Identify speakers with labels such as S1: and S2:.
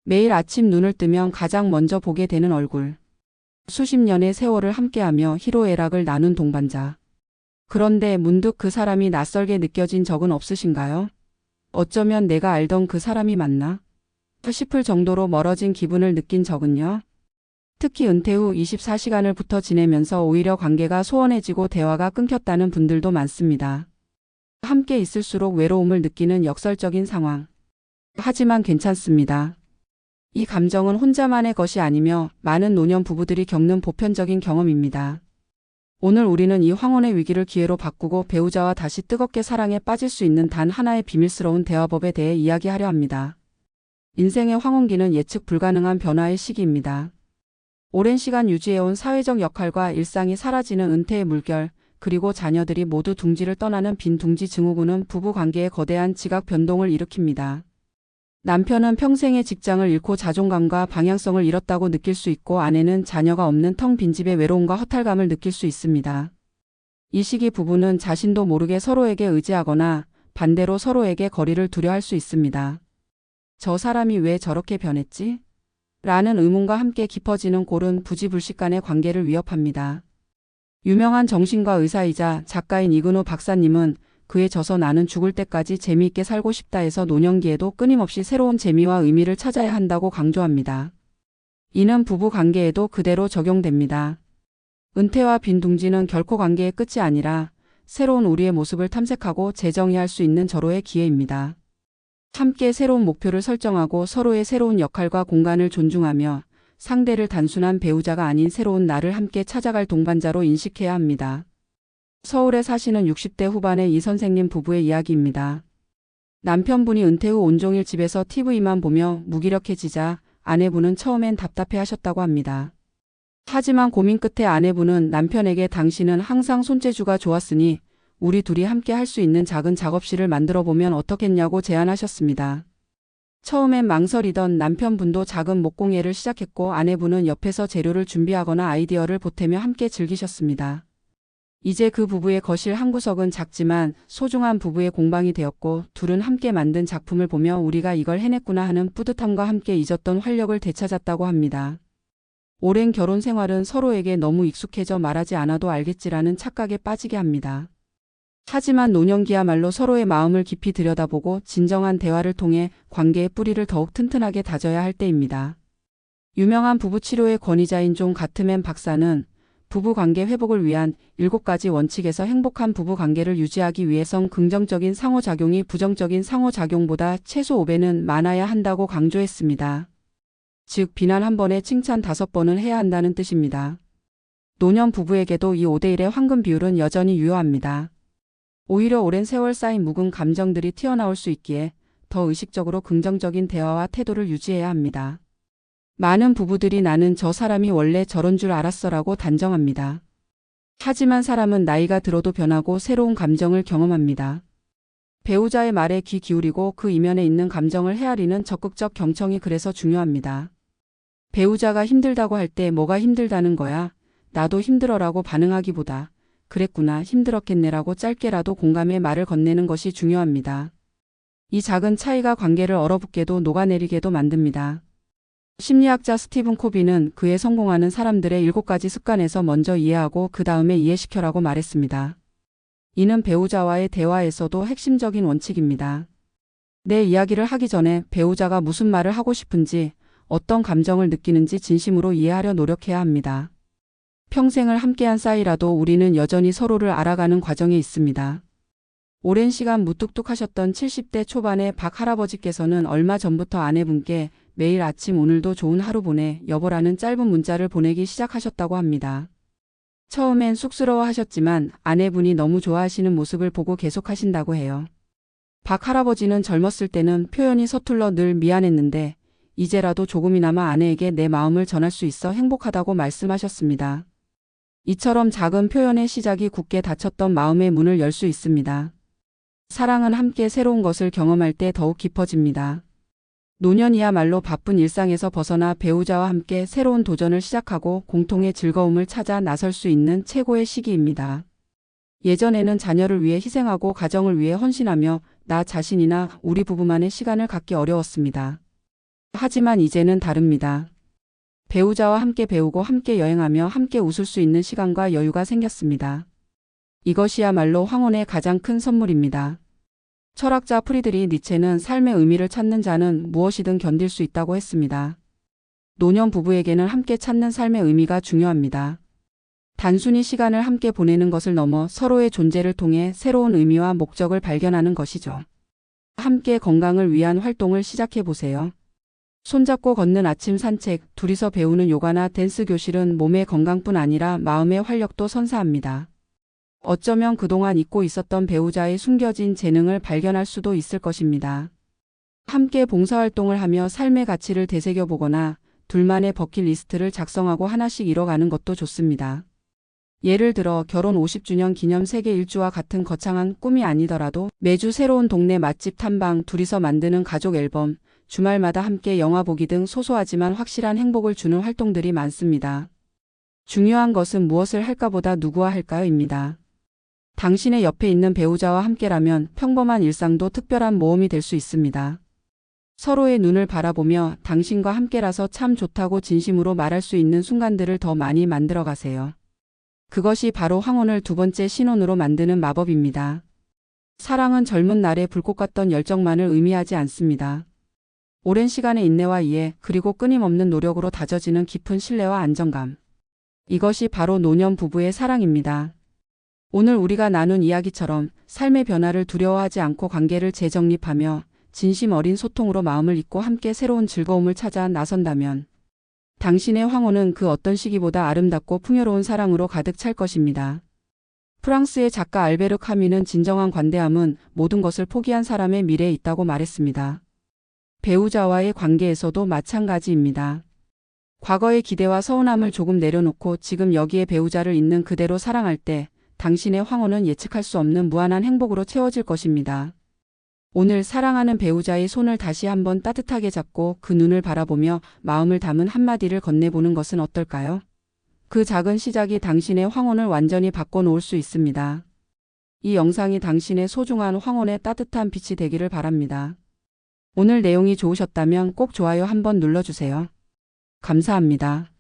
S1: 매일 아침 눈을 뜨면 가장 먼저 보게 되는 얼굴. 수십 년의 세월을 함께하며 희로애락을 나눈 동반자. 그런데 문득 그 사람이 낯설게 느껴진 적은 없으신가요? 어쩌면 내가 알던 그 사람이 맞나? 싶을 정도로 멀어진 기분을 느낀 적은요? 특히 은퇴 후 24시간을 붙어 지내면서 오히려 관계가 소원해지고 대화가 끊겼다는 분들도 많습니다. 함께 있을수록 외로움을 느끼는 역설적인 상황. 하지만 괜찮습니다. 이 감정은 혼자만의 것이 아니며 많은 노년 부부들이 겪는 보편적인 경험입니다. 오늘 우리는 이 황혼의 위기를 기회로 바꾸고 배우자와 다시 뜨겁게 사랑에 빠질 수 있는 단 하나의 비밀스러운 대화법에 대해 이야기하려 합니다. 인생의 황혼기는 예측 불가능한 변화의 시기입니다. 오랜 시간 유지해온 사회적 역할과 일상이 사라지는 은퇴의 물결, 그리고 자녀들이 모두 둥지를 떠나는 빈 둥지 증후군은 부부 관계에 거대한 지각 변동을 일으킵니다. 남편은 평생의 직장을 잃고 자존감과 방향성을 잃었다고 느낄 수 있고, 아내는 자녀가 없는 텅 빈 집의 외로움과 허탈감을 느낄 수 있습니다. 이 시기 부부는 자신도 모르게 서로에게 의지하거나 반대로 서로에게 거리를 두려 할 수 있습니다. 저 사람이 왜 저렇게 변했지? 라는 의문과 함께 깊어지는 골은 부지불식 간의 관계를 위협합니다. 유명한 정신과 의사이자 작가인 이근호 박사님은 그의 저서 나는 죽을 때까지 재미있게 살고 싶다에서 노년기에도 끊임없이 새로운 재미와 의미를 찾아야 한다고 강조합니다. 이는 부부 관계에도 그대로 적용됩니다. 은퇴와 빈 둥지는 결코 관계의 끝이 아니라 새로운 우리의 모습을 탐색하고 재정의할 수 있는 절호의 기회입니다. 함께 새로운 목표를 설정하고 서로의 새로운 역할과 공간을 존중하며 상대를 단순한 배우자가 아닌 새로운 나를 함께 찾아갈 동반자로 인식해야 합니다. 서울에 사시는 60대 후반의 이 선생님 부부의 이야기입니다. 남편분이 은퇴 후 온종일 집에서 TV만 보며 무기력해지자 아내분은 처음엔 답답해 하셨다고 합니다. 하지만 고민 끝에 아내분은 남편에게 당신은 항상 손재주가 좋았으니 우리 둘이 함께 할 수 있는 작은 작업실을 만들어 보면 어떻겠냐고 제안하셨습니다. 처음엔 망설이던 남편분도 작은 목공예를 시작했고, 아내분은 옆에서 재료를 준비하거나 아이디어를 보태며 함께 즐기셨습니다. 이제 그 부부의 거실 한 구석은 작지만 소중한 부부의 공방이 되었고, 둘은 함께 만든 작품을 보며 우리가 이걸 해냈구나 하는 뿌듯함과 함께 잊었던 활력을 되찾았다고 합니다. 오랜 결혼 생활은 서로에게 너무 익숙해져 말하지 않아도 알겠지라는 착각에 빠지게 합니다. 하지만 노년기야말로 서로의 마음을 깊이 들여다보고 진정한 대화를 통해 관계의 뿌리를 더욱 튼튼하게 다져야 할 때입니다. 유명한 부부치료의 권위자인 존 가트맨 박사는 부부관계 회복을 위한 7가지 원칙에서 행복한 부부관계를 유지하기 위해선 긍정적인 상호작용이 부정적인 상호작용보다 최소 5배는 많아야 한다고 강조했습니다. 즉, 비난 1번에 칭찬 5번은 해야 한다는 뜻입니다. 노년 부부에게도 이 5대1의 황금 비율은 여전히 유효합니다. 오히려 오랜 세월 쌓인 묵은 감정들이 튀어나올 수 있기에 더 의식적으로 긍정적인 대화와 태도를 유지해야 합니다. 많은 부부들이 나는 저 사람이 원래 저런 줄 알았어라고 단정합니다. 하지만 사람은 나이가 들어도 변하고 새로운 감정을 경험합니다. 배우자의 말에 귀 기울이고 그 이면에 있는 감정을 헤아리는 적극적 경청이 그래서 중요합니다. 배우자가 힘들다고 할 때 뭐가 힘들다는 거야? 나도 힘들어라고 반응하기보다 그랬구나, 힘들었겠네라고 짧게라도 공감의 말을 건네는 것이 중요합니다. 이 작은 차이가 관계를 얼어붙게도 녹아내리게도 만듭니다. 심리학자 스티븐 코비는 그의 성공하는 사람들의 7가지 습관에서 먼저 이해하고 그 다음에 이해시켜라고 말했습니다. 이는 배우자와의 대화에서도 핵심적인 원칙입니다. 내 이야기를 하기 전에 배우자가 무슨 말을 하고 싶은지, 어떤 감정을 느끼는지 진심으로 이해하려 노력해야 합니다. 평생을 함께한 사이라도 우리는 여전히 서로를 알아가는 과정에 있습니다. 오랜 시간 무뚝뚝하셨던 70대 초반의 박 할아버지께서는 얼마 전부터 아내분께 매일 아침 오늘도 좋은 하루 보내 여보라는 짧은 문자를 보내기 시작하셨다고 합니다. 처음엔 쑥스러워하셨지만 아내분이 너무 좋아하시는 모습을 보고 계속하신다고 해요. 박 할아버지는 젊었을 때는 표현이 서툴러 늘 미안했는데 이제라도 조금이나마 아내에게 내 마음을 전할 수 있어 행복하다고 말씀하셨습니다. 이처럼 작은 표현의 시작이 굳게 닫혔던 마음의 문을 열 수 있습니다. 사랑은 함께 새로운 것을 경험할 때 더욱 깊어집니다. 노년이야말로 바쁜 일상에서 벗어나 배우자와 함께 새로운 도전을 시작하고 공통의 즐거움을 찾아 나설 수 있는 최고의 시기입니다. 예전에는 자녀를 위해 희생하고 가정을 위해 헌신하며 나 자신이나 우리 부부만의 시간을 갖기 어려웠습니다. 하지만 이제는 다릅니다. 배우자와 함께 배우고 함께 여행하며 함께 웃을 수 있는 시간과 여유가 생겼습니다. 이것이야말로 황혼의 가장 큰 선물입니다. 철학자 프리드리 니체는 삶의 의미를 찾는 자는 무엇이든 견딜 수 있다고 했습니다. 노년 부부에게는 함께 찾는 삶의 의미가 중요합니다. 단순히 시간을 함께 보내는 것을 넘어 서로의 존재를 통해 새로운 의미와 목적을 발견하는 것이죠. 함께 건강을 위한 활동을 시작해 보세요. 손잡고 걷는 아침 산책, 둘이서 배우는 요가나 댄스 교실은 몸의 건강뿐 아니라 마음의 활력도 선사합니다. 어쩌면 그동안 잊고 있었던 배우자의 숨겨진 재능을 발견할 수도 있을 것입니다. 함께 봉사활동을 하며 삶의 가치를 되새겨보거나 둘만의 버킷리스트를 작성하고 하나씩 이뤄가는 것도 좋습니다. 예를 들어 결혼 50주년 기념 세계 일주와 같은 거창한 꿈이 아니더라도 매주 새로운 동네 맛집 탐방, 둘이서 만드는 가족 앨범, 주말마다 함께 영화 보기 등 소소하지만 확실한 행복을 주는 활동들이 많습니다. 중요한 것은 무엇을 할까보다 누구와 할까요입니다. 당신의 옆에 있는 배우자와 함께라면 평범한 일상도 특별한 모험이 될 수 있습니다. 서로의 눈을 바라보며 당신과 함께라서 참 좋다고 진심으로 말할 수 있는 순간들을 더 많이 만들어 가세요. 그것이 바로 황혼을 두 번째 신혼으로 만드는 마법입니다. 사랑은 젊은 날의 불꽃 같던 열정만을 의미하지 않습니다. 오랜 시간의 인내와 이해, 그리고 끊임없는 노력으로 다져지는 깊은 신뢰와 안정감. 이것이 바로 노년 부부의 사랑입니다. 오늘 우리가 나눈 이야기처럼 삶의 변화를 두려워하지 않고 관계를 재정립하며 진심 어린 소통으로 마음을 잇고 함께 새로운 즐거움을 찾아 나선다면 당신의 황혼은 그 어떤 시기보다 아름답고 풍요로운 사랑으로 가득 찰 것입니다. 프랑스의 작가 알베르 카뮈는 진정한 관대함은 모든 것을 포기한 사람의 미래에 있다고 말했습니다. 배우자와의 관계에서도 마찬가지입니다. 과거의 기대와 서운함을 조금 내려놓고 지금 여기에 배우자를 있는 그대로 사랑할 때 당신의 황혼은 예측할 수 없는 무한한 행복으로 채워질 것입니다. 오늘 사랑하는 배우자의 손을 다시 한번 따뜻하게 잡고 그 눈을 바라보며 마음을 담은 한마디를 건네보는 것은 어떨까요? 그 작은 시작이 당신의 황혼을 완전히 바꿔놓을 수 있습니다. 이 영상이 당신의 소중한 황혼의 따뜻한 빛이 되기를 바랍니다. 오늘 내용이 좋으셨다면 꼭 좋아요 한번 눌러주세요. 감사합니다.